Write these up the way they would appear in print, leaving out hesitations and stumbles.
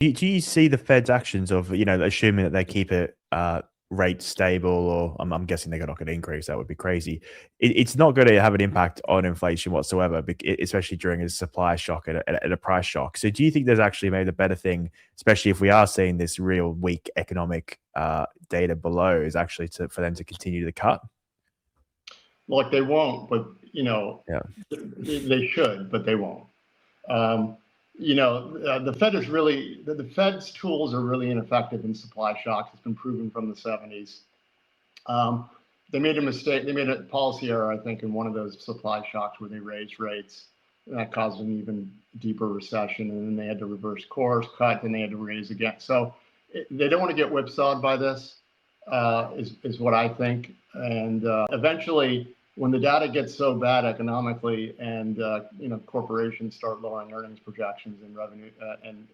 Do you see the Fed's actions of, assuming that they keep it rate stable, or I'm guessing they're not going to increase, that would be crazy. It's not going to have an impact on inflation whatsoever, especially during a supply shock and a price shock. So do you think there's actually maybe the better thing, especially if we are seeing this real weak economic data below, is actually for them to continue to cut? Look, they won't, but Yeah. they should, but they won't. The Fed is really the Fed's tools are really ineffective in supply shocks. It's been proven from the 70s. They made a mistake. They made a policy error, I think, in one of those supply shocks where they raised rates, and that caused an even deeper recession. And then they had to reverse course, cut, then they had to raise again. So they don't want to get whipsawed by this, is what I think. And eventually, when the data gets so bad economically, and corporations start lowering earnings projections and revenue and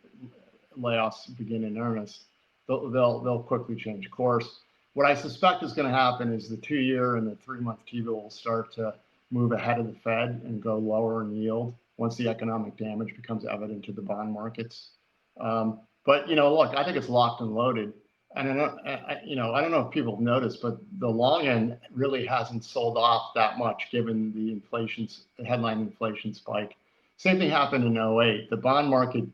layoffs begin in earnest, they'll quickly change course. What I suspect is going to happen is the 2-year and the 3-month T-bill will start to move ahead of the Fed and go lower in yield once the economic damage becomes evident to the bond markets. But look, I think it's locked and loaded. And I don't know if people have noticed, but the long end really hasn't sold off that much given the headline inflation spike. Same thing happened in 2008. The bond market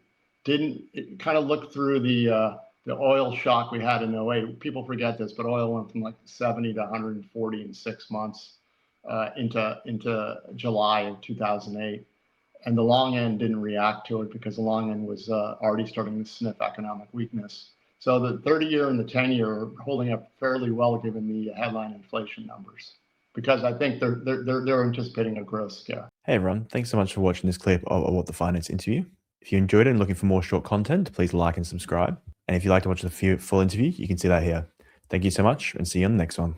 it kind of looked through the oil shock we had in 2008. People forget this, but oil went from like 70 to 140 in 6 months into July of 2008. And the long end didn't react to it because the long end was already starting to sniff economic weakness. So the 30-year and the 10-year are holding up fairly well given the headline inflation numbers, because I think they're anticipating a growth scare. Hey everyone, thanks so much for watching this clip of What the Finance interview. If you enjoyed it and looking for more short content, please like and subscribe. And if you'd like to watch the full interview, you can see that here. Thank you so much, and see you on the next one.